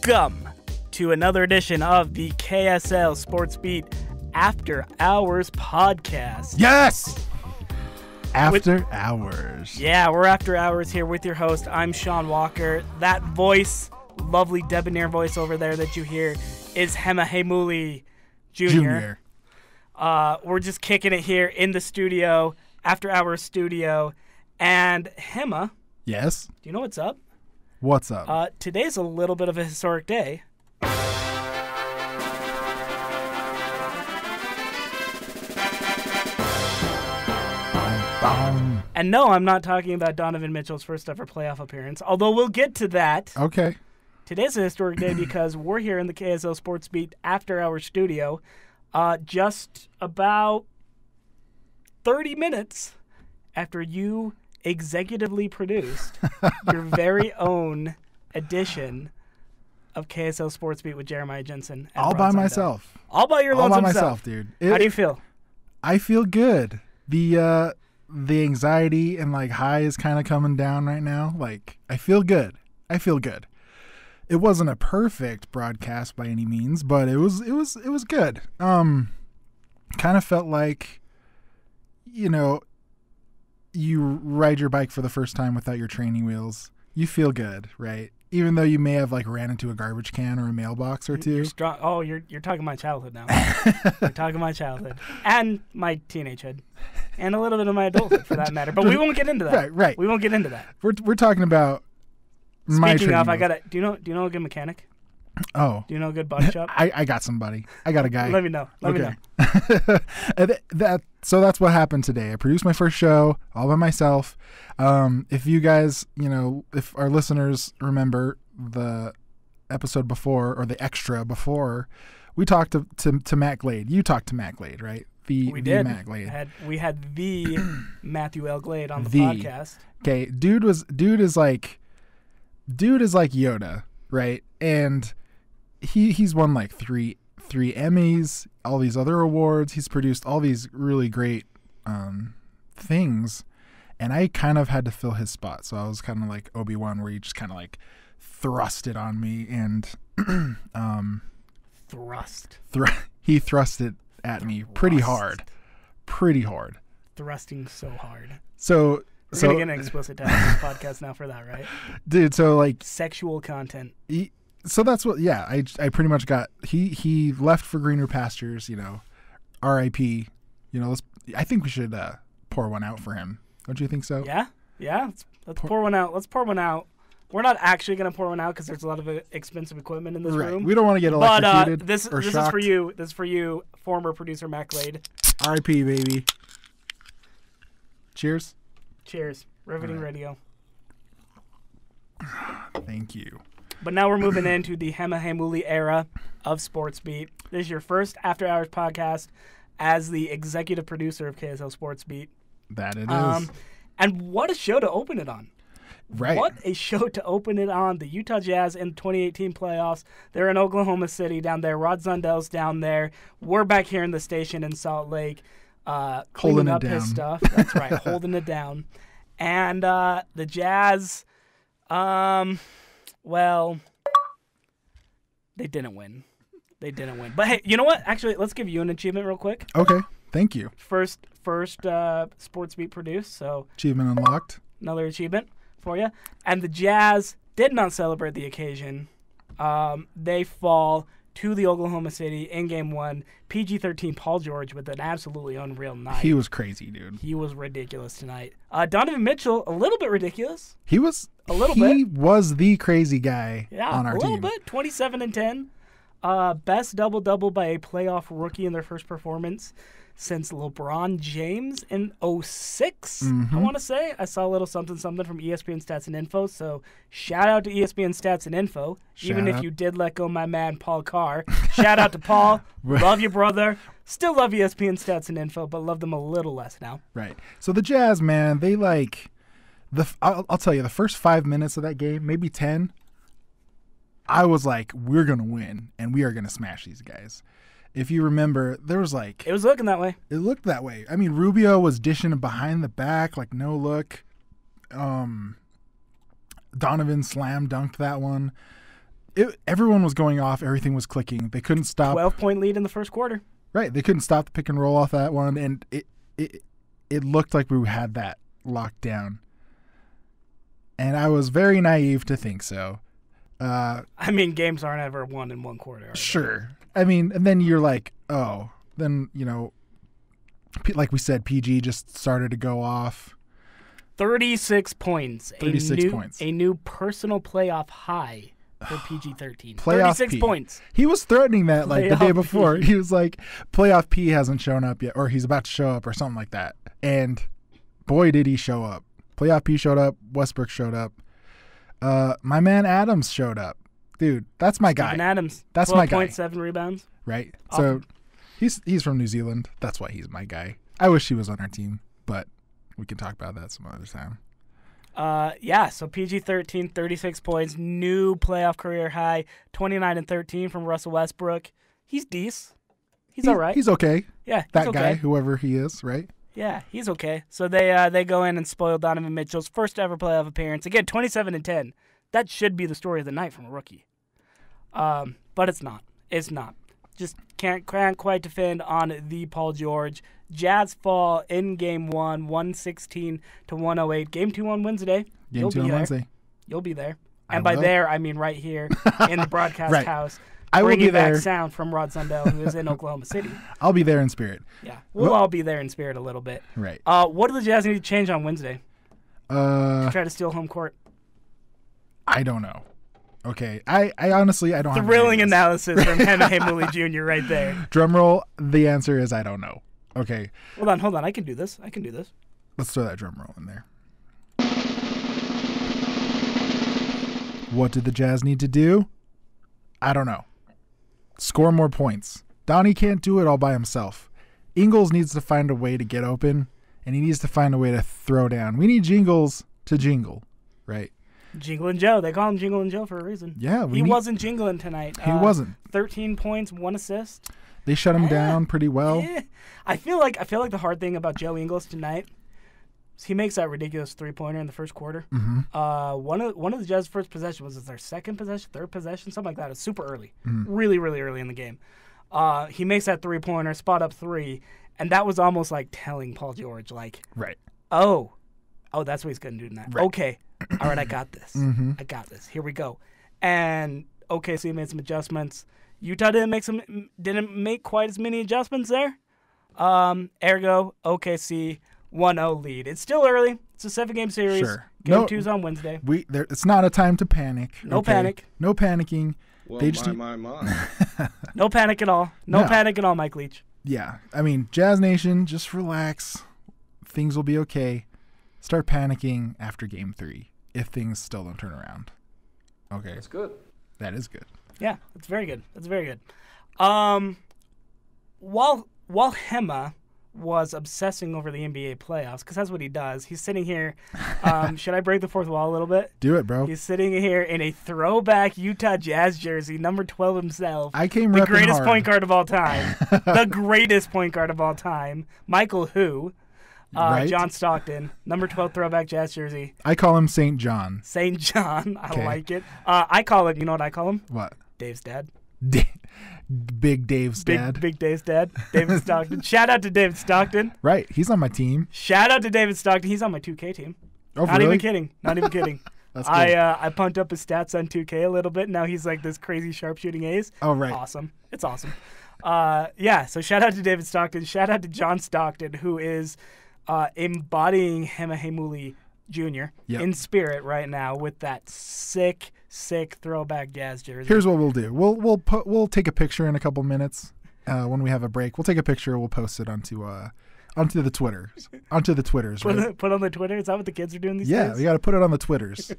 Welcome to another edition of the KSL Sportsbeat After Hours podcast. Yes! After Hours. Yeah, we're After Hours here with your host. I'm Sean Walker. That voice, lovely debonair voice over there that you hear is Hema Jr. We're just kicking it here in the studio, After Hours studio. And Hema. Yes? Do you know what's up? What's up? Today's a little bit of a historic day. And no, I'm not talking about Donovan Mitchell's first ever playoff appearance, although we'll get to that. Okay. Today's a historic day because we're here in the KSL Sportsbeat After Hours studio just about 30 minutes after you executively produced your very own edition of KSL Sportsbeat with Jeremiah Jensen. All by myself. All by your lonesome self, dude. How do you feel? I feel good. The anxiety and high is kind of coming down right now. I feel good. It wasn't a perfect broadcast by any means, but it was good. Kind of felt like, you ride your bike for the first time without your training wheels. You feel good, right? Even though you may have ran into a garbage can or a mailbox or two. You're strong. Oh, you're talking my childhood now. You're talking my childhood and my teenagehood, and a little bit of my adulthood for that matter. But we won't get into that. Right. We won't get into that. We're talking about my Speaking of, training wheels. Do you know a good mechanic? Oh. Do you know a good body shop? I got somebody. I got a guy. Let me know. Let me know. So that's what happened today. I produced my first show all by myself. If you guys, if our listeners remember the episode before or the extra before, we talked to Matt Glade. You talked to Matt Glade, right? We did. Matt Glade. We had the Matthew L. Glade on the podcast. Okay, dude is like Yoda, right? And he's won three Emmys, all these other awards. He's produced all these really great things, and I kind of had to fill his spot. So I was kind of like Obi-Wan, where he just kind of thrust it on me, and he thrust it at me pretty hard. Thrusting so hard. So we're gonna get an explicit tag on this podcast now for that, right? Dude, so sexual content. So that's what, yeah, I pretty much got, he left for greener pastures, R.I.P. I think we should pour one out for him. Don't you think so? Yeah. Let's pour one out. We're not actually going to pour one out because there's a lot of expensive equipment in this room. We don't want to get electrocuted. But this is for you. This is for you, former producer Matt Glade. R.I.P. baby. Cheers. Riveting radio. Thank you. But now we're moving into the Hema era of Sportsbeat. This is your first After Hours podcast as the executive producer of KSL Sportsbeat. That it is. And what a show to open it on. Right. What a show to open it on. The Utah Jazz in the 2018 playoffs. They're in Oklahoma City down there. Rod Zundell's down there. We're back here in the station in Salt Lake cleaning up his stuff. That's right, holding it down. And the Jazz... Well, they didn't win. But hey, you know what? Actually, let's give you an achievement real quick. Okay, thank you. First Sportsbeat produced, so achievement unlocked. Another achievement for you. And the Jazz did not celebrate the occasion. They fall to the Oklahoma City in Game 1. PG-13 Paul George with an absolutely unreal night. He was crazy, dude. He was ridiculous tonight. Donovan Mitchell, a little bit ridiculous. He was the crazy guy on our team. A little bit. 27 and 10. Best double-double by a playoff rookie in their first performance since LeBron James in 2006, I want to say. I saw a little something from ESPN Stats and Info, so shout out to ESPN Stats and Info, if you did let go my man Paul Carr. Shout out to Paul. Love you, brother. Still love ESPN Stats and Info, but love them a little less now. Right. So the Jazz, man, they I'll tell you, the first 5 minutes of that game, maybe 10, I was like, we're going to win, and we are going to smash these guys. If you remember, there was it was looking that way. It looked that way. I mean, Rubio was dishing behind the back, no look. Donovan slam dunked that one. everyone was going off. Everything was clicking. They couldn't stop. 12-point lead in the first quarter. Right. They couldn't stop the pick and roll off that one, and it looked like we had that locked down. And I was very naive to think so. I mean, games aren't ever won in one quarter. Sure. I mean, and then you're like, oh, then, you know, like we said, PG just started to go off. 36 points. 36 points. A new personal playoff high for PG-13. Playoff 36 P. points. He was threatening that like Playoff the day before. P. He was like, playoff P hasn't shown up yet, or he's about to show up or something like that. And boy, did he show up. Playoff P showed up. Westbrook showed up. My man Adams showed up. Dude, that's my guy. Steven Adams. That's my guy. 12.7 rebounds. Right. Awesome. So he's from New Zealand. That's why he's my guy. I wish he was on our team, but we can talk about that some other time. Yeah, so PG-13, 36 points, new playoff career high, 29-13 from Russell Westbrook. He's decent. He's all right. He's okay. Yeah, that okay. guy, whoever he is, right? Yeah, he's okay. So they go in and spoil Donovan Mitchell's first ever playoff appearance. Again, 27-10. That should be the story of the night from a rookie. But it's not. It's not. Just can't quite defend on the Paul George. Jazz fall in Game 1, 116-108. Game 2 on Wednesday. Game 2 on Wednesday. You'll be there. And by there, I mean right here in the broadcast right. house. I will be there. Back sound from Rod Sundell, who is in Oklahoma City. I'll be there in spirit. Yeah, we'll all be there in spirit a little bit. Right. What do the Jazz need to change on Wednesday? To try to steal home court. I don't know. Okay, I honestly I don't have thrilling analysis from Hema Hemuli Jr. right there. Drum roll. The answer is I don't know. Okay. Hold on. I can do this. Let's throw that drum roll in there. What did the Jazz need to do? I don't know. Score more points. Donnie can't do it all by himself. Ingles needs to find a way to get open, and he needs to find a way to throw down. We need Jingles to jingle, right? Jingle and Joe. They call him Jingle and Joe for a reason. Yeah. He wasn't jingling tonight. He wasn't. 13 points, 1 assist. They shut him down pretty well. I feel like the hard thing about Joe Ingles tonight is he makes that ridiculous 3-pointer in the first quarter. Mm-hmm. One of the Jazz's first possession was their second possession, third possession, something like that. It was super early, really, really early in the game. He makes that 3-pointer, spot up 3, and that was almost like telling Paul George, like, right, oh, that's what he's gonna do tonight. Right. Okay, all right, I got this. I got this. Here we go. And OKC made some adjustments. Utah didn't make quite as many adjustments there. Ergo, OKC 1-0 lead. It's still early. It's a 7-game series. Sure. Game 2's on Wednesday. It's not a time to panic. No panic. No panicking. Well, they just No panic at all. No panic at all, Mike Leach. Yeah. I mean, Jazz Nation, just relax. Things will be okay. Start panicking after Game 3 if things still don't turn around. Okay. That's good. That is good. Yeah, that's very good. While Hema was obsessing over the NBA playoffs, because that's what he does, he's sitting here. Should I break the fourth wall a little bit? Do it, bro. He's sitting here in a throwback Utah Jazz jersey, number 12 himself. I came the repping greatest hard. point guard of all time. The greatest point guard of all time. Michael Who. Right? John Stockton, number 12 throwback Jazz jersey. I call him St. John. St. John. I Okay. like it. I call it, you know what I call him? What? Dave's dad. Big Dave's dad. Big Dave's dad. David Stockton. Shout out to David Stockton. Right. He's on my team. Shout out to David Stockton. He's on my 2K team. Oh, Not really? even kidding. That's cool. I pumped up his stats on 2K a little bit. Now he's like this crazy sharpshooting ace. Oh, right. Awesome. It's awesome. Yeah, so shout out to David Stockton. Shout out to John Stockton, who is embodying Hema Hemuli Jr. in spirit right now with that sick throwback Jazz jersey. Here's what we'll do. We'll take a picture in a couple minutes when we have a break. We'll take a picture. We'll post it onto the Twitters. Onto the Twitters. Right? Put on the Twitter. Is that what the kids are doing these days? Yeah, we got to put it on the Twitters.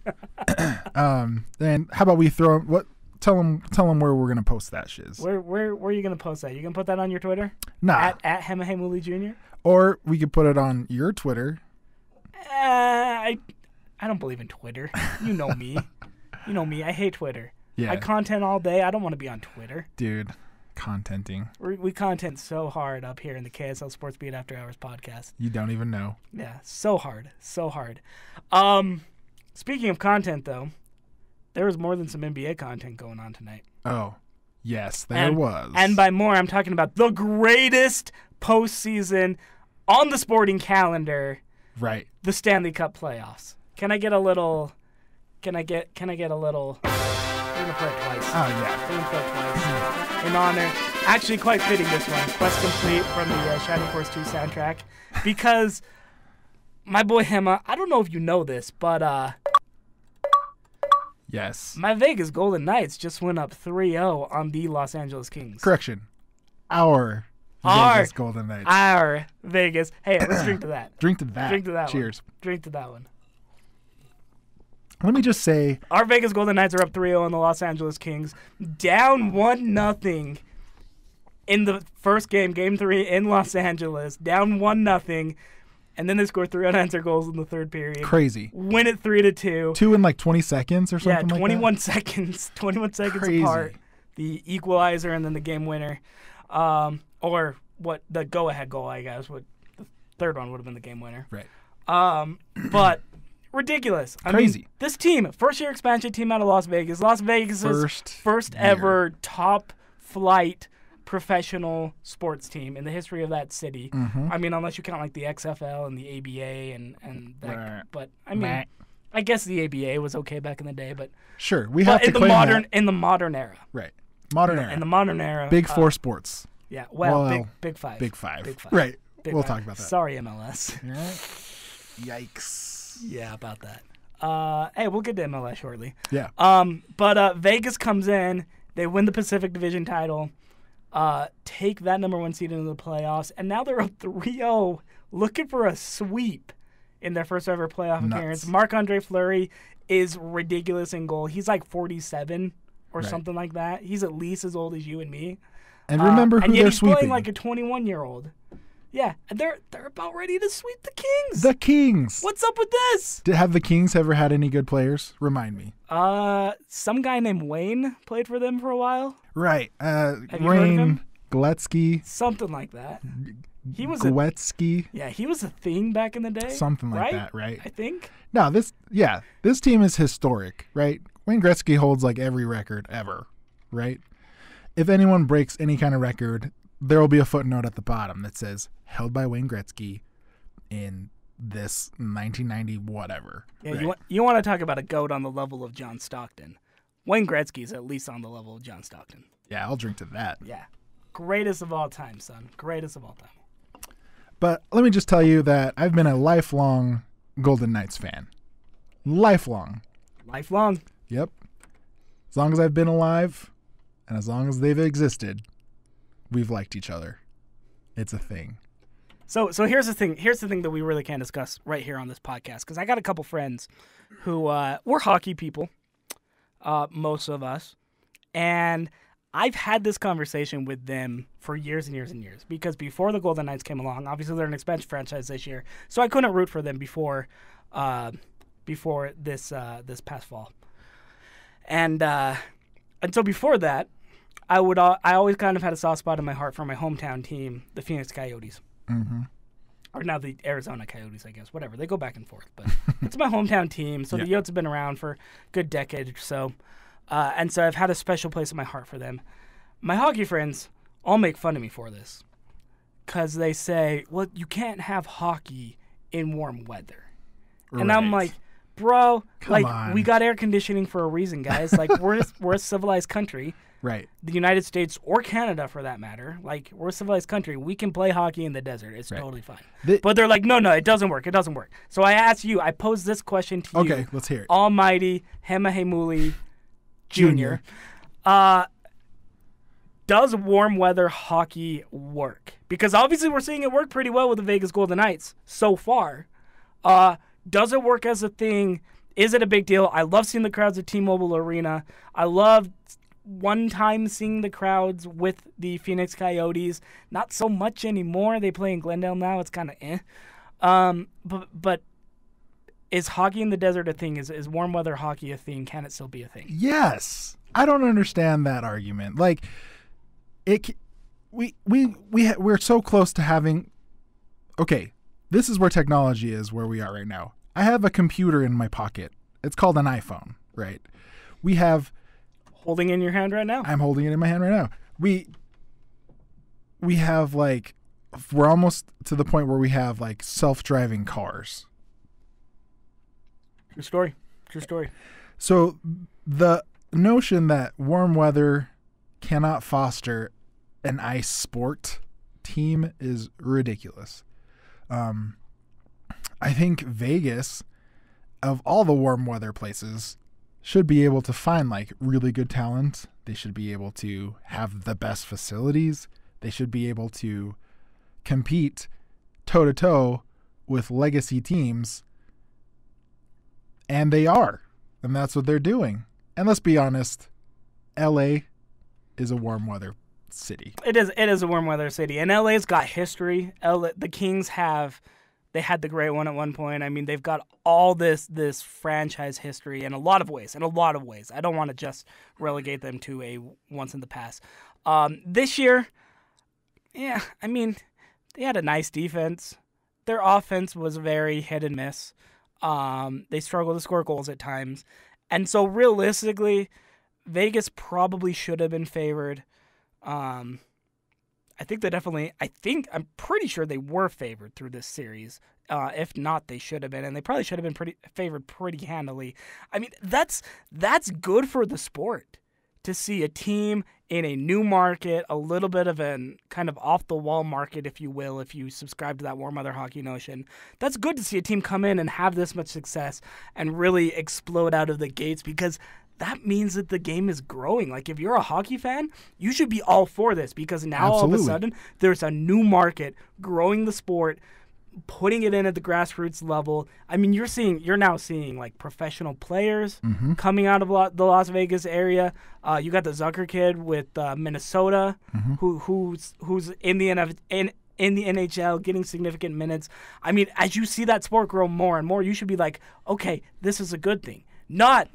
Then how about we throw what? Tell them where we're gonna post that shiz. Where are you gonna post that? You gonna put that on your Twitter? Nah. At Hema Hemuli Jr. Or we could put it on your Twitter. I don't believe in Twitter. You know me. I hate Twitter. Yeah. I content all day. I don't want to be on Twitter. Dude, contenting. We content so hard up here in the KSL Sportsbeat After Hours podcast. You don't even know. Yeah, so hard. Speaking of content, though, there was more than some NBA content going on tonight. Oh, yes, there was. And by more, I'm talking about the greatest postseason on the sporting calendar. Right. The Stanley Cup playoffs. Can I get a little? We're gonna play it twice. Oh yeah. We're gonna play it twice in honor. Actually, quite fitting this one. Quest Complete from the Shining Force 2 soundtrack, because my boy Hema. I don't know if you know this, but yes, my Vegas Golden Knights just went up 3-0 on the Los Angeles Kings. Correction. Our Vegas Golden Knights. Our Vegas. Hey, let's drink to that. Drink to that. Drink to that. Cheers. One. Drink to that one. Let me just say, our Vegas Golden Knights are up 3-0 on the Los Angeles Kings, down 1-0 in the first game, Game 3 in Los Angeles, down 1-0, and then they score 3 unanswered goals in the third period. Crazy. Win it 3-2. 2 in like 20 seconds or something like that? Yeah, 21 seconds. 21 seconds Crazy. apart. The equalizer and then the game winner. Or what the go-ahead goal, I guess. What the third one would have been the game winner. Right. But ridiculous. Crazy. I mean, this team, first-year expansion team out of Las Vegas. Las Vegas' first ever top-flight professional sports team in the history of that city. Mm-hmm. I mean, unless you count like the XFL and the ABA and that. Right. But I mean, I guess the ABA was okay back in the day, but sure, we have to in the claim modern that. in the modern era. Right. Modern era. In the modern era. Big Four sports. Yeah. Well, Big Five. Big Five. Big Five. Right. Big We'll Five. talk about that. Sorry, MLS. Yikes. Yeah, about that. Hey, we'll get to MLS shortly. Yeah. But Vegas comes in. They win the Pacific Division title. Take that number 1 seed into the playoffs, and now they're up 3-0, looking for a sweep in their first ever playoff appearance. Marc-Andre Fleury is ridiculous in goal. He's like 47 or something like that. He's at least as old as you and me. And remember who they're sweeping. And he's playing like a 21-year-old. Yeah, and they're about ready to sweep the Kings. The Kings. What's up with this? Have the Kings ever had any good players? Remind me. Some guy named Wayne played for them for a while. Right. Have you heard of Wayne him? Gretzky. Something like that. He was Gretzky. Yeah, he was a thing back in the day. Something like that, right? I think. No, this team is historic, right? Wayne Gretzky holds like every record ever, right? If anyone breaks any kind of record, there will be a footnote at the bottom that says held by Wayne Gretzky in this 1990 whatever. Yeah, right? you want to talk about a GOAT on the level of John Stockton. Wayne Gretzky is at least on the level of John Stockton. Yeah, I'll drink to that. Yeah. Greatest of all time, son. Greatest of all time. But let me just tell you that I've been a lifelong Golden Knights fan. Lifelong. Lifelong. Yep. As long as I've been alive and as long as they've existed, we've liked each other. It's a thing. So here's the thing. Here's the thing that we really can't discuss right here on this podcast, because I got a couple friends who we're hockey people, most of us, and I've had this conversation with them for years and years and years, because before the Golden Knights came along, obviously they're an expansion franchise this year, so I couldn't root for them before this past fall, and so before that, I always kind of had a soft spot in my heart for my hometown team, the Phoenix Coyotes. Mm-hmm. Or now the Arizona Coyotes, I guess. Whatever. They go back and forth. But it's my hometown team, so the Yotes have been around for a good decade or so. And so I've had a special place in my heart for them. My hockey friends all make fun of me for this, because they say, well, you can't have hockey in warm weather. Right. And I'm like, bro, Come on. We got air conditioning for a reason, guys. Like, we're a civilized country. Right. The United States, or Canada for that matter, like, we're a civilized country. We can play hockey in the desert. It's totally fine. But they're like, no, it doesn't work. It doesn't work. So I asked you, I posed this question to you. Okay, let's hear it. Almighty Hema Hemuli Jr. Does warm weather hockey work? Because obviously we're seeing it work pretty well with the Vegas Golden Knights so far. Does it work as a thing? Is it a big deal? I love seeing the crowds at T-Mobile Arena. I love one time seeing the crowds with the Phoenix Coyotes. Not so much anymore. They play in Glendale now. It's kind of But is hockey in the desert a thing? Is warm weather hockey a thing? Can it still be a thing? Yes. I don't understand that argument. Like, we're so close to having. Okay, this is where technology is where we are right now. I have a computer in my pocket. It's called an iPhone, right? We have holding in your hand right now. I'm holding it in my hand right now. We have like we're almost to the point where we have like self-driving cars. True story. True story. So the notion that warm weather cannot foster an ice sport team is ridiculous. I think Vegas, of all the warm weather places, should be able to find like really good talent. They should be able to have the best facilities. They should be able to compete toe to toe with legacy teams. And they are. And that's what they're doing. And let's be honest, LA is a warm weather city. It is a warm weather city. And LA's got history. The Kings they had the great one at one point. I mean, they've got all this franchise history in a lot of ways. I don't want to just relegate them to a once in the past. This year, yeah, I mean, they had a nice defense. Their offense was very hit and miss. They struggled to score goals at times. And so realistically, Vegas probably should have been favored. I'm pretty sure they were favored through this series. If not, they should have been, and they probably should have been favored pretty handily. I mean, that's good for the sport to see a team in a new market, a little bit of an kind of off the wall market, if you will, if you subscribe to that warm weather hockey notion. That's good to see a team come in and have this much success and really explode out of the gates, because that means that the game is growing. Like, if you're a hockey fan, you should be all for this, because now all of a sudden there's a new market growing the sport, putting it in at the grassroots level. I mean, you're now seeing like professional players coming out of the Las Vegas area. You got the Zucker kid with Minnesota, who's in the NHL getting significant minutes. I mean, as you see that sport grow more and more, you should be like, okay, this is a good thing. Not,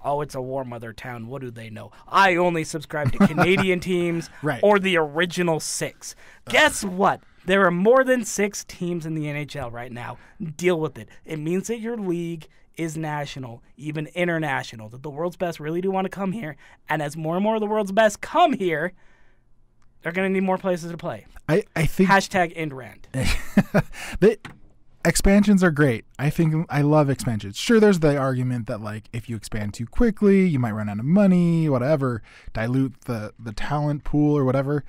oh, it's a warm weather town. What do they know? I only subscribe to Canadian teams or the original 6. Guess what? There are more than 6 teams in the NHL right now. Deal with it. It means that your league is national, even international, that the world's best really do want to come here. And as more and more of the world's best come here, they're going to need more places to play. I think Hashtag end rant. Expansions are great. I love expansions. Sure, there's the argument that like if you expand too quickly, you might run out of money, whatever, dilute the talent pool or whatever.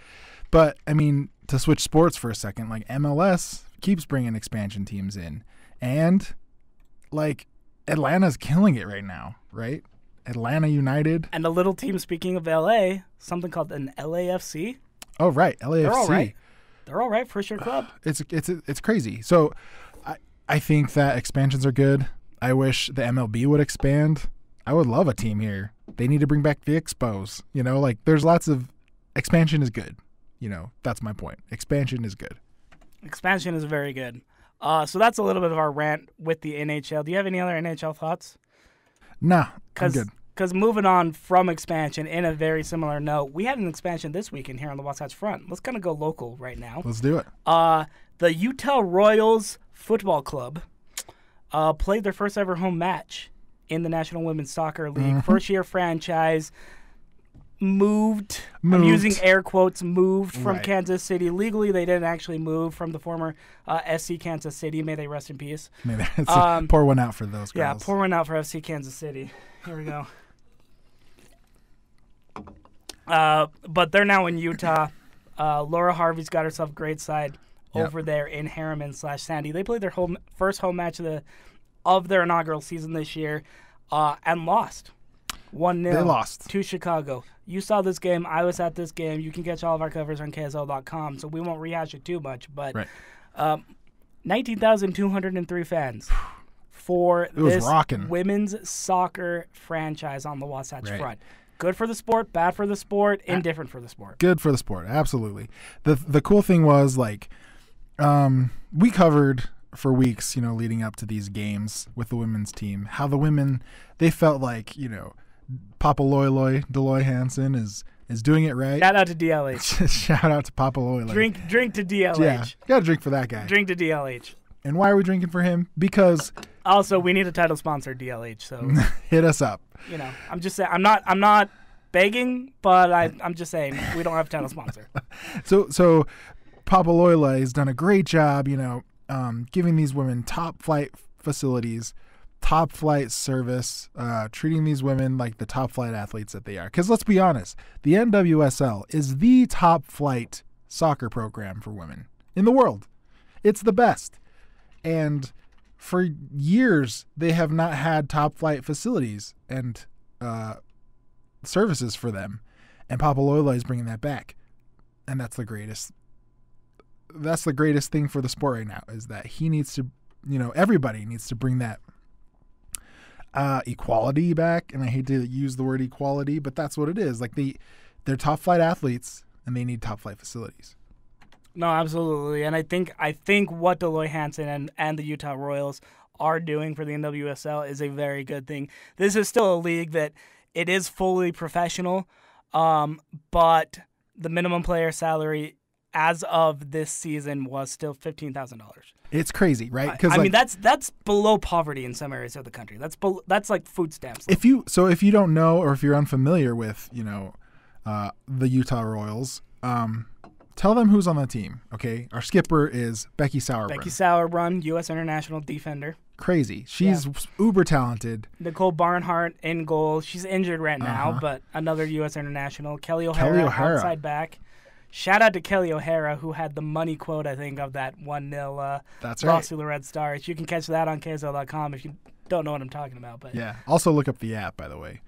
But I mean, to switch sports for a second, like MLS keeps bringing expansion teams in, and like Atlanta's killing it right now, right? Atlanta United. And a little team, speaking of LA, something called an LAFC. Oh, right. LAFC. They're all right for sure club. It's crazy. So I think that expansions are good. I wish the MLB would expand. I would love a team here. They need to bring back the Expos. You know, like there's lots of expansion is good. You know, that's my point. Expansion is good. Expansion is very good. So that's a little bit of our rant with the NHL. Do you have any other NHL thoughts? Nah, I'm good. Because moving on from expansion, in a very similar note, we had an expansion this weekend here on the Wasatch Front. Let's kind of go local right now. Let's do it. The Utah Royals Football Club played their first ever home match in the National Women's Soccer League. First year franchise. Moved. I'm using air quotes, moved from Kansas City. Legally, they didn't actually move from the former SC Kansas City. May they rest in peace. Pour one out for those girls. Yeah, pour one out for FC Kansas City. Here we go. But they're now in Utah. Laura Harvey's got herself a great side over there in Harriman/Sandy. They played their first home match of their inaugural season this year and lost. 1-0. They lost to Chicago. You saw this game. I was at this game. You can catch all of our covers on KSL.com, so we won't rehash it too much. But 19,203 fans for this women's soccer franchise on the Wasatch Front. Good for the sport, bad for the sport, indifferent for the sport. Good for the sport, absolutely. The cool thing was, like, we covered for weeks, you know, leading up to these games with the women's team, how the women, they felt like, you know, Papa Deloy Hansen is doing it right. Shout out to DLH. Shout out to Papa Loy. Drink to DLH. Yeah, got to drink for that guy. Drink to DLH. And why are we drinking for him? Because Also, we need a title sponsor, DLH. So hit us up. I'm just saying. I'm not begging, but I'm just saying we don't have a title sponsor. So Papa Loyola has done a great job, giving these women top flight facilities, top flight service, treating these women like the top flight athletes that they are. Because let's be honest, the NWSL is the top flight soccer program for women in the world. It's the best. And for years, they have not had top flight facilities and services for them. And Papa Loyola is bringing that back. And that's the greatest. That's the greatest thing for the sport right now, is that he needs to, everybody needs to bring that equality back. And I hate to use the word equality, but that's what it is. Like they're top flight athletes and they need top flight facilities. No, absolutely. And I think what Deloy Hansen and the Utah Royals are doing for the NWSL is a very good thing. This is still a league that it is fully professional, but the minimum player salary as of this season was still $15,000. It's crazy, right? I mean, that's below poverty in some areas of the country. That's like food stamps. If you don't know, or if you're unfamiliar with the Utah Royals, tell them who's on the team. Okay, our skipper is Becky Sauerbrunn. Becky Sauerbrunn, U.S. international defender. Crazy. She's uber talented. Nicole Barnhart in goal. She's injured right now, but another U.S. international. Kelly O'Hara. Outside back. Shout out to Kelly O'Hara, who had the money quote, I think, of that 1-0 loss to the Red Stars. You can catch that on KSL.com if you don't know what I'm talking about. But yeah. Also look up the app, by the way.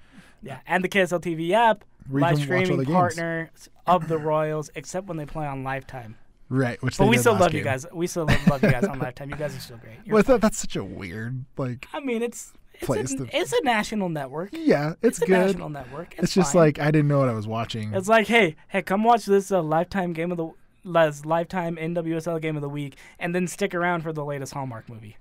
Yeah, and the KSL TV app, live streaming partner of the Royals, except when they play on Lifetime. Right, but we still love you guys. We still love you guys on Lifetime. You guys are still great. Well, that's such a weird I mean, it's a national network. Yeah, it's good. A national network. It's just like I didn't know what I was watching. It's like, hey, come watch this Lifetime Lifetime NWSL Game of the Week, and then stick around for the latest Hallmark movie,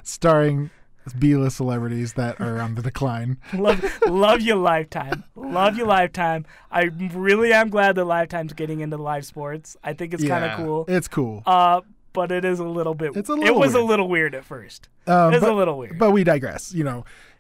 starring B-list celebrities that are on the decline. love you, Lifetime. Love you, Lifetime. I really am glad that Lifetime's getting into live sports. I think it's kind of cool. It's cool. But it is a little bit. It was a little weird at first. It's a little weird. But we digress.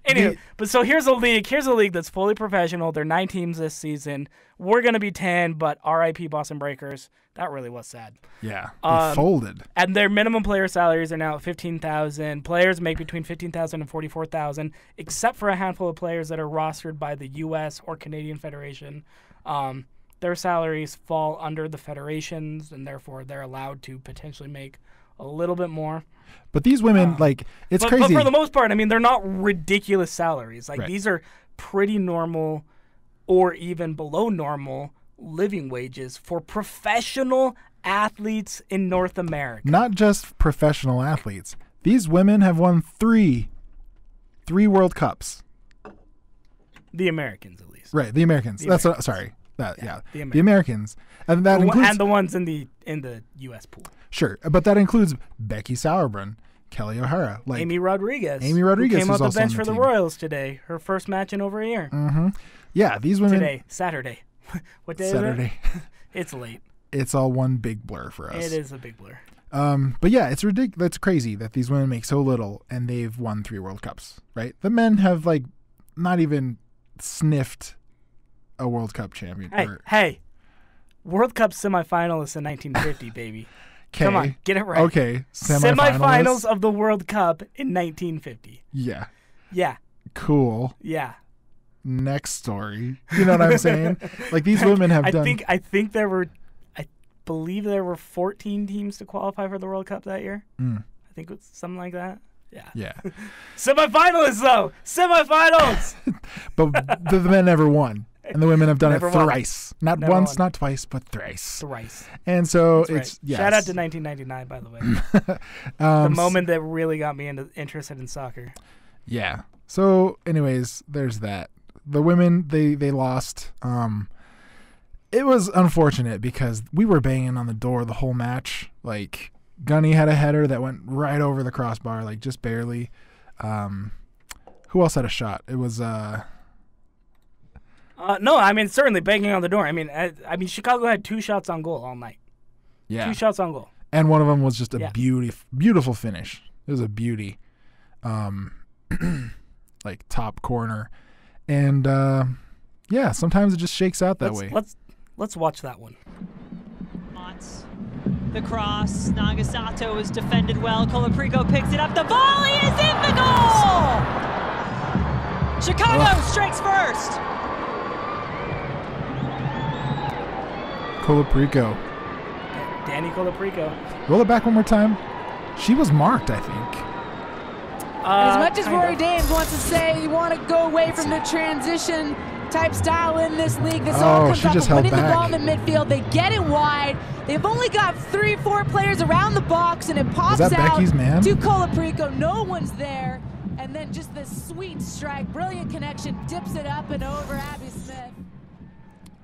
Anyway, so here's a league. Here's a league that's fully professional. There are 9 teams this season. We're gonna be 10, but RIP Boston Breakers. That really was sad. Yeah, they folded. And their minimum player salaries are now at $15,000. Players make between $15,000 and $44,000, except for a handful of players that are rostered by the U.S. or Canadian Federation. Their salaries fall under the federations, and therefore they're allowed to potentially make a little bit more. But these women, it's crazy. But for the most part, I mean, they're not ridiculous salaries. Right. These are pretty normal or even below normal living wages for professional athletes in North America. Not just professional athletes. These women have won three World Cups. The Americans, at least. Right, the Americans. The Americans. And that includes, and the ones in the U.S. pool. Sure, but that includes Becky Sauerbrunn, Kelly O'Hara, Amy Rodriguez. Who came off the bench for the Royals today. Her first match in over a year. Mm-hmm. Yeah, these women. Saturday. What day Saturday. is it? It's late. It's all one big blur for us. It is a big blur. But yeah, it's ridiculous. That's crazy that these women make so little and they've won 3 World Cups, right? The men have not even sniffed a World Cup champion. Hey, World Cup semifinalists in 1950, baby. Kay. Come on, get it right. Okay, semifinals of the World Cup in 1950. Yeah. Yeah. Cool. Yeah. Next story. You know what I'm saying? These women have done. I believe there were 14 teams to qualify for the World Cup that year. I think it was something like that. Yeah. Yeah. Semifinalists, though. Semifinals. But the men never won. And the women have done Never it thrice. Not Never once, won. not twice, but thrice. Thrice. And so That's it's, yes. Shout out to 1999, by the way. The moment that really got me interested in soccer. Yeah. So, anyways, there's that. The women, they lost. It was unfortunate because we were banging on the door the whole match. Gunny had a header that went right over the crossbar, just barely. Who else had a shot? It was... No, I mean, certainly banging on the door. I mean, Chicago had 2 shots on goal all night. Yeah. 2 shots on goal. And one of them was just a beautiful finish. It was a beauty. like top corner, and yeah, sometimes it just shakes out that way. Let's watch that one. The cross, Nagasato is defended well. Colaprico picks it up. The volley is in the goal. Chicago strikes first. Colaprico. Danny Colaprico. Roll it back one more time. She was marked, I think. As much as Rory Dames wants to say you want to go away from the transition type style in this league, this all comes off of winning the ball in the midfield. They get it wide. They've only got 3-4 players around the box, and it pops out Becky's man? to Colaprico. No one's there. And then just this sweet strike, brilliant connection, dips it up and over Abby Smith.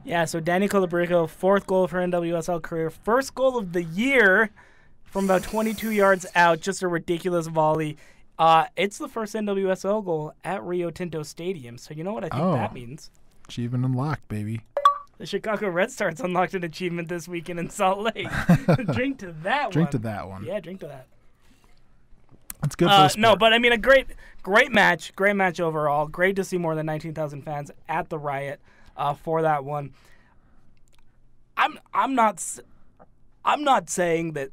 Yeah, so Danny Colaprico, 4th goal for NWSL career, 1st goal of the year from about 22 yards out, just a ridiculous volley. It's the first NWSL goal at Rio Tinto Stadium, so you know what I think that means? Achievement unlocked, baby. The Chicago Red Stars unlocked an achievement this weekend in Salt Lake. Drink to that one. Drink to that one. Yeah, drink to that. That's good for the sport. No, but I mean, a great match. Great match overall. Great to see more than 19,000 fans at the Riot for that one. I'm not saying that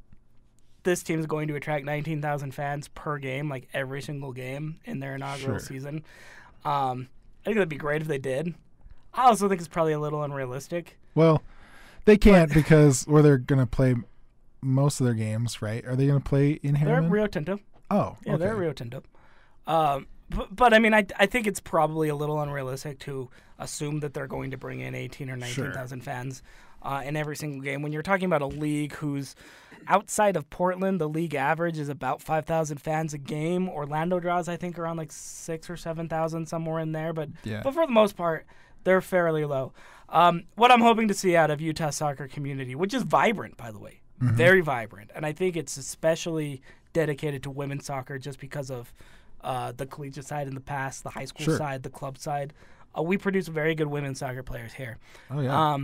this team's going to attract 19,000 fans per game, like every single game in their inaugural season. I think that'd be great if they did. I also think it's probably a little unrealistic. Well, they can't because where they're going to play most of their games, right? Are they going to play in Harriman? They're at Rio Tinto. Oh, yeah, they're at Rio Tinto. But I mean, I think it's probably a little unrealistic to assume that they're going to bring in 18 or 19,000 fans in every single game. When you're talking about a league whose outside of Portland, the league average is about 5,000 fans a game. Orlando draws, I think, around like 6,000 or 7,000, somewhere in there. But for the most part, they're fairly low. What I'm hoping to see out of Utah soccer community, which is vibrant, by the way, very vibrant, and I think it's especially dedicated to women's soccer just because of the collegiate side in the past, the high school side, the club side. We produce very good women's soccer players here. Oh, yeah.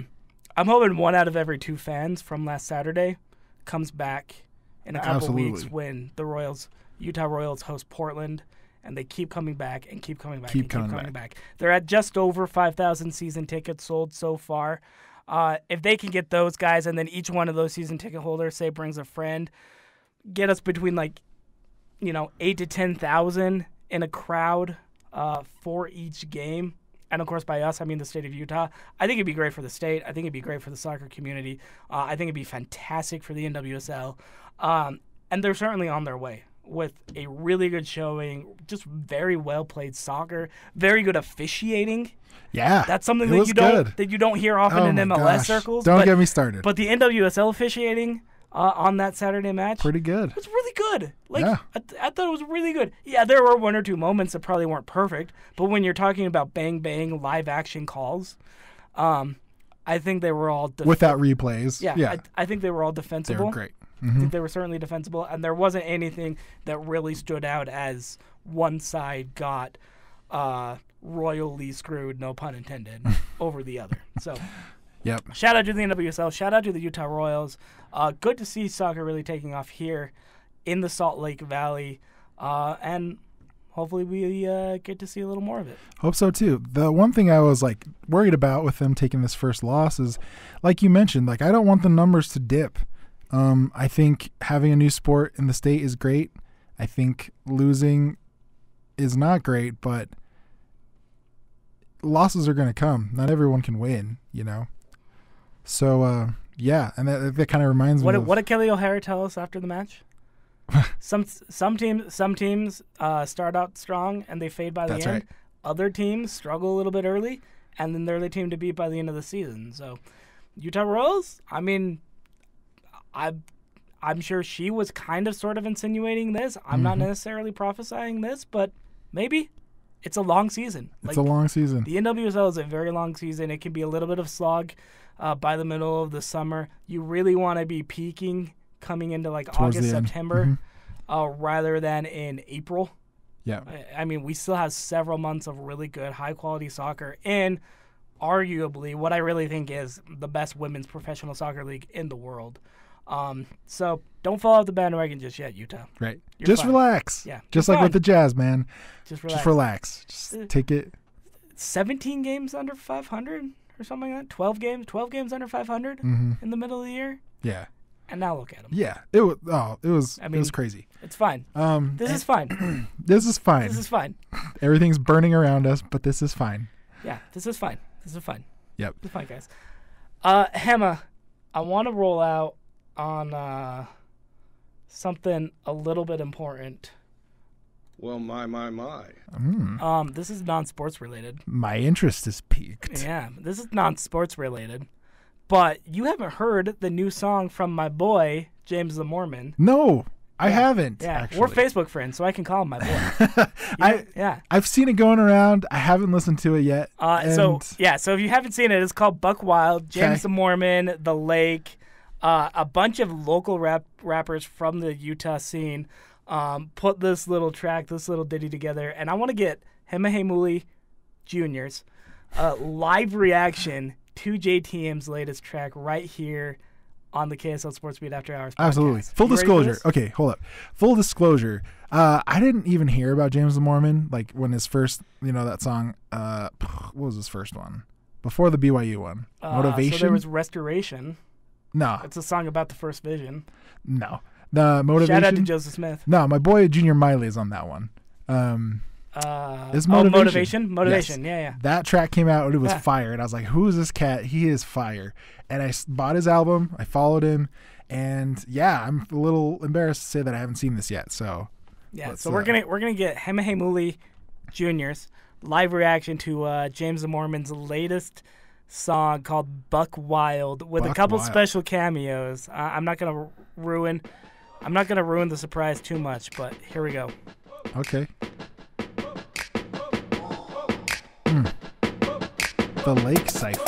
I'm hoping 1 out of every 2 fans from last Saturday comes back in a couple weeks when the Utah Royals host Portland, and they keep coming back and keep coming back coming back. They're at just over 5,000 season tickets sold so far. If they can get those guys, and then each one of those season ticket holders, say, brings a friend, get us between 8 to 10,000 in a crowd for each game. And, of course, by us, I mean the state of Utah. I think it'd be great for the state. I think it'd be great for the soccer community. I think it'd be fantastic for the NWSL. And they're certainly on their way with a really good showing, just very well-played soccer, very good officiating. Yeah, that's something that you don't hear often in MLS circles. Don't get me started. But the NWSL officiating on that Saturday match, pretty good. It was really good. I thought it was really good. Yeah, there were 1 or 2 moments that probably weren't perfect, but when you're talking about bang live action calls, I think they were all without replays. Yeah. I think they were all defensible. They were great. I think they were certainly defensible, and there wasn't anything that really stood out as one side got royally screwed, no pun intended, over the other. So, shout out to the NWSL, shout out to the Utah Royals. Good to see soccer really taking off here in the Salt Lake Valley, and hopefully we get to see a little more of it. Hope so too. The one thing I was worried about with them taking this first loss is, like you mentioned, I don't want the numbers to dip. I think having a new sport in the state is great. I think losing is not great, but losses are going to come. Not everyone can win, So, and that kind of reminds me of... What did Kelly O'Hara tell us after the match? Some teams start out strong and they fade by the end. Right. Other teams struggle a little bit early, and then they're the team to beat by the end of the season. So, Utah Royals, I mean... I'm sure she was kind of sort of insinuating this. I'm not necessarily prophesying this, but maybe it's a long season. It's a long season. The NWSL is a very long season. It can be a little bit of slog by the middle of the summer. You really want to be peaking coming into August, September, rather than in April. Yeah. I mean, we still have several months of really good, high-quality soccer in arguably what I really think is the best women's professional soccer league in the world. So don't fall off the bandwagon just yet, Utah. Right. You're just fine. Relax. Yeah. Just like with the Jazz, man. Just relax. Just relax. Just take it. 17 games under 500 or something like that. 12 games under 500 in the middle of the year. Yeah. And now look at them. Yeah. It was crazy. It's fine. This is fine. This is fine. This is fine. Everything's burning around us, but this is fine. Yeah, this is fine. This is fine. Yep. It's fine, guys. Hema, I want to roll out on something a little bit important. Well, my. This is non-sports related. My interest is piqued. Yeah, this is non-sports related. But you haven't heard the new song from my boy, James the Mormon. No, I haven't. Yeah, actually. we're Facebook friends, so I can call him my boy. I've seen it going around. I haven't listened to it yet. So if you haven't seen it, it's called Buck Wild, James the Mormon, The Lake, a bunch of local rappers from the Utah scene put this little ditty together, and I want to get Hema Jr.'s live reaction to JTM's latest track right here on the KSL Sportsbeat After Hours podcast. Absolutely. Full disclosure. Okay, hold up. Full disclosure. I didn't even hear about James the Mormon, like when his first, that song, what was his first one? Before the BYU one. Motivation? So there was Restoration. No. It's a song about the first vision. No. The Motivation. Shout out to Joseph Smith. No, my boy Junior Miley is on that one. Is Motivation? Motivation, yes. Yeah. That track came out and it was fire. And I was like, who is this cat? He is fire. And I bought his album. I followed him. And yeah, I'm a little embarrassed to say that I haven't seen this yet. So yeah, so we're gonna get Hema Jr.'s live reaction to James the Mormon's latest song called Buck Wild with a couple special cameos. I'm not gonna ruin the surprise too much, but here we go. Okay. The Lake Cipher.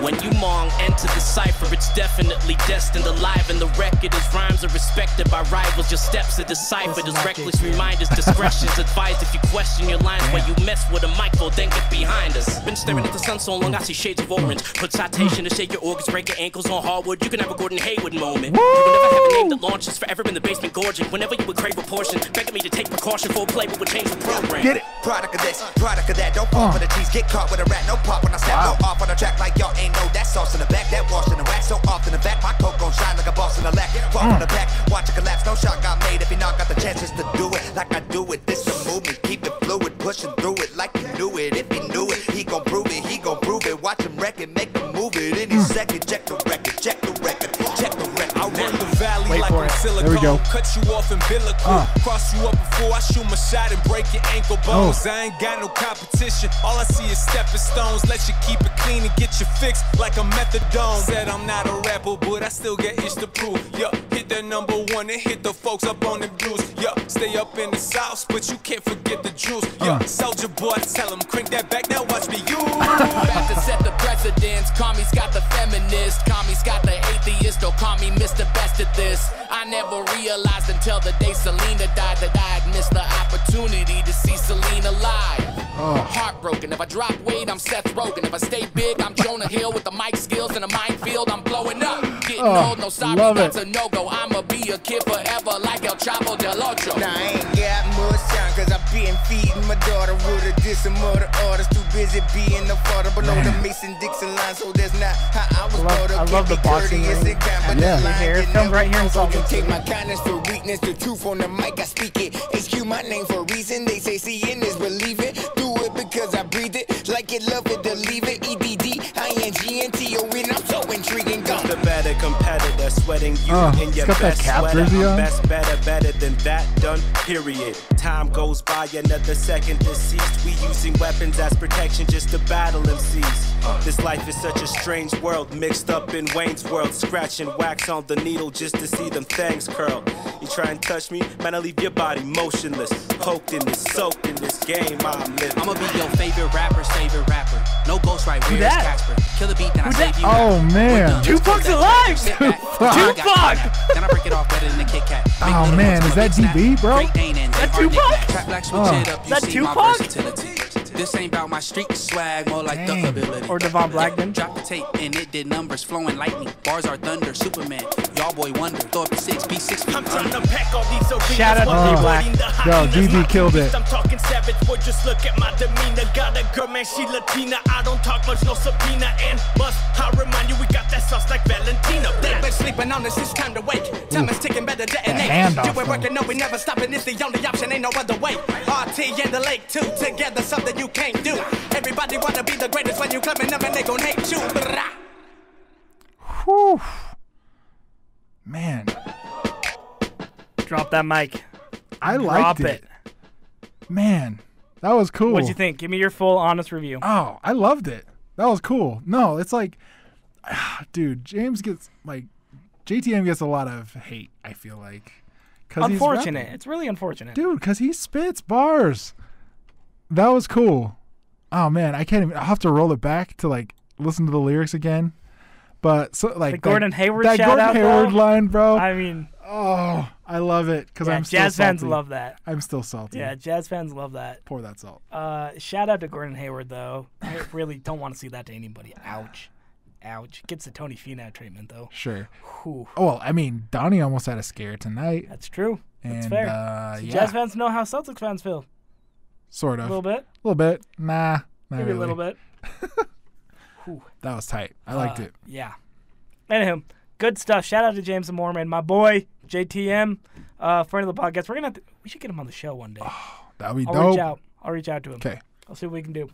When you mong enter the cipher, it's definitely destined alive, and the record is rhymes are respected by rivals. Your steps are deciphered as reckless reminders. Discretion's advised if you question your lines. When you mess with a microphone, then get behind us. Been staring at the sun so long, I see shades of orange. Put citation to shake your organs, break your ankles on hardwood. You can have a Gordon Hayward moment. You will never have a name that launches, forever in the basement gorging. Whenever you would crave a portion, begging me to take precaution for a play, but would change the program. Get it. Product of this, product of that. Don't fall for the cheese. Get caught with a rat. No pop when I step. No off on the track like y'all ain't know that sauce in the back. That wash in the rack. So off in the back. My coat gon' shine like a boss in the lack. Fall on the back. Watch it collapse. No shot got made if he not got the chances to do it like I do it. This the movement. Keep it fluid. Pushing through it like he knew it. If he knew it, he gon' prove it. He gon' prove it. Watch him wreck it. Make him move it. Any second. Check the record. Check the record. Check the record. I run the valley like I'm silicone. Cut you off umbilical. Cross you up before I shoot my shot and break your ankle bones. I ain't got no competition. All I see is stepping stones. Let you keep it clean and get your fix like a methadone. Said I'm not a rapper, but I still get itch to prove. Yeah, hit that #1 and hit the folks up on them dudes. Yeah, stay up in the south, but you can't forget the juice. Yeah, soldier boy, tell him crank that back. Now watch me use. About to set the precedence. Commies got the feminist. Commies got the atheist. Don't call me Mr. Best at this. I never realized until the day Selena died that I had missed the opportunity to see Selena live. Heartbroken. If I drop weight, I'm Seth Rogen. If I stay big, I'm Jonah Hill with the mic skills and a minefield. I'm blowing up. Getting old, no sorry, that's a no-go. I'ma be a kid forever like El Chavo del Ocho. Nah, I ain't got much time cause I been feeding my daughter with a diss some other artists. Too busy being a father below the Mason-Dixon line, so that's not how I was brought up. I love the boxing ring. It filmed right here in Salt Lake City. Take my kindness for weakness, the truth on the mic, I speak it. HQ my name for a reason, they say seeing is believing. Do it because I breathe it, like it, love it, to leave it. EBD-INGNTO-N, I'm so intriguing. Gone. The better competitor, sweating you in your best sweater. I'm best, better than that, done, period. Time goes by, another second deceased. We using weapons as protection just to battle MCs. This life is such a strange world, mixed up in Wayne's World. Scratching wax on the needle just to see them fangs curl. You try and touch me, man, I leave your body motionless. Poked in this, soaked in this game I'm living. I'ma be your favorite rapper's favorite rapper. No ghostwrite, where's Casper? Kill the beat, then I save you. Oh man, Tupac's alive! Tupac! Then I break it off better than the Kit Kat. Oh man, is that DB, bro? That Tupac? Is that Tupac? This ain't about my street swag, more like the ability. Or Devon Blackman. Drop the tape and it did numbers, flowing lightning. Bars are thunder, Superman. Y'all boy wonder. Throw up the 6, B6. I'm trying to pack all these arenas. Shout out to D-Black. Yo, DB killed it. I'm talking savage, boy, just look at my demeanor. Got a girl, man, she Latina. I don't talk much, no subpoena. And bust, I remind you, we got that sauce like Valentina. They've been sleeping on us, it's time to wake. Time is ticking, better detonate. You ain't working, no, we never stopping. It's the only option, ain't no other way. RT and the lake, two together, something you can't do. Everybody wanna be the greatest when you clubbing them and they gon' hate you. Whew. Man. Drop that mic. I liked it. Man, that was cool. What'd you think? Give me your full, honest review. Oh, I loved it. That was cool. No, it's like, dude, James gets, like, JTM gets a lot of hate, I feel like. Unfortunate. It's really unfortunate. Dude, because he spits bars. That was cool. Oh, man, I can't even, I'll have to roll it back to, like, listen to the lyrics again. But, so, like, the Gordon Hayward that shout Gordon out, Hayward though? line, bro. I mean, oh, I love it because I'm still Jazz salty. fans love that. I'm still salty. Yeah, Jazz fans love that. Pour that salt. Shout out to Gordon Hayward, though. I really don't want to see that to anybody. Ouch. Ouch. Gets the Tony Finau treatment, though. Sure. Whew. Oh, well, I mean, Donnie almost had a scare tonight. That's true. That's And, fair. yeah. Jazz fans know how Celtics fans feel. Sort of. A little bit? A little bit. Nah. Maybe really. a little bit. That was tight. I liked it. Yeah. Anywho, good stuff. Shout out to James the Mormon, my boy, JTM, friend of the podcast. We should get him on the show one day. Oh, that'd be I'll dope. reach out to him. Okay. I'll see what we can do.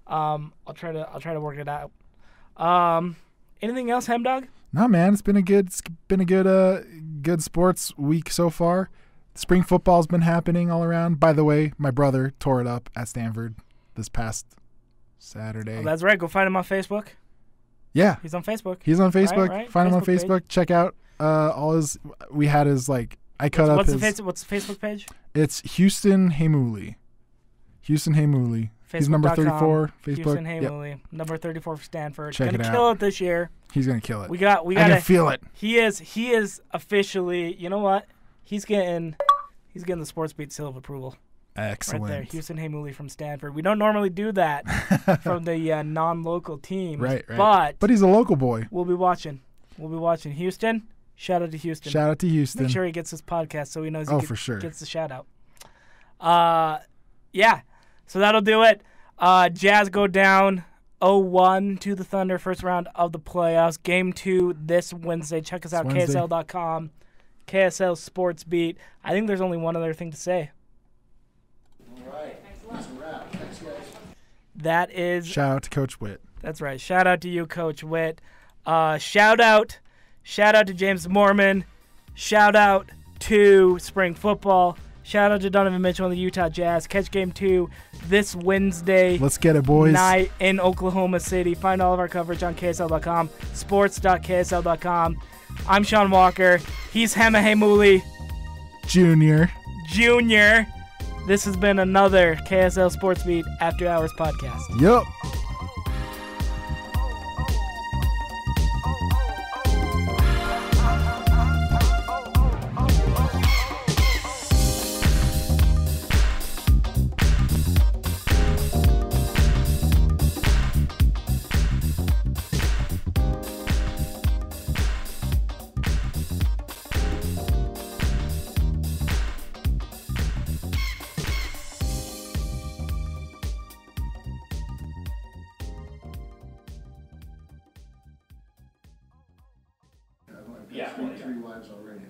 I'll try to work it out. Anything else, Hemdog? No, man, it's been a good sports week so far. Spring football's been happening all around. By the way, my brother tore it up at Stanford this past Saturday. Oh, that's right. Go find him on Facebook. Yeah. He's on Facebook. He's on Facebook. Right? Find him on Facebook Facebook. page. Check out all his. We had his like. I cut up his. What's the Facebook page? It's Houston Hemuli. Houston Hemuli. He's number 34. Facebook. Houston Hemuli, number 34 for Stanford. Check it out. Gonna kill it this year. He's gonna kill it. We got. I can feel it. He is officially. You know what? He's getting the Sportsbeat seal of approval. Excellent. Right there, Houston Hemuli from Stanford. We don't normally do that from the non-local teams. Right. But he's a local boy. We'll be watching. Houston. Shout out to Houston. Shout out to Houston. Make sure he gets his podcast so he knows. For sure. Gets the shout out. Yeah. So that'll do it. Jazz go down 0-1 to the Thunder, first round of the playoffs. Game 2 this Wednesday. Check us out, KSL.com. KSL Sports Beat. I think there's only one other thing to say. All right. That's a wrap. Thanks, guys. That is. Shout out to Coach Witt. That's right. Shout out to you, Coach Witt. Shout out to James the Mormon. Shout out to spring football. Shout out to Donovan Mitchell and the Utah Jazz. Catch Game 2 this Wednesday. Let's get it, boys. Night in Oklahoma City. Find all of our coverage on KSL.com, sports.ksl.com. I'm Sean Walker. He's Hema Hemuli Junior. This has been another KSL Sports Beat After Hours podcast. Yep. Yeah, 3 wives already.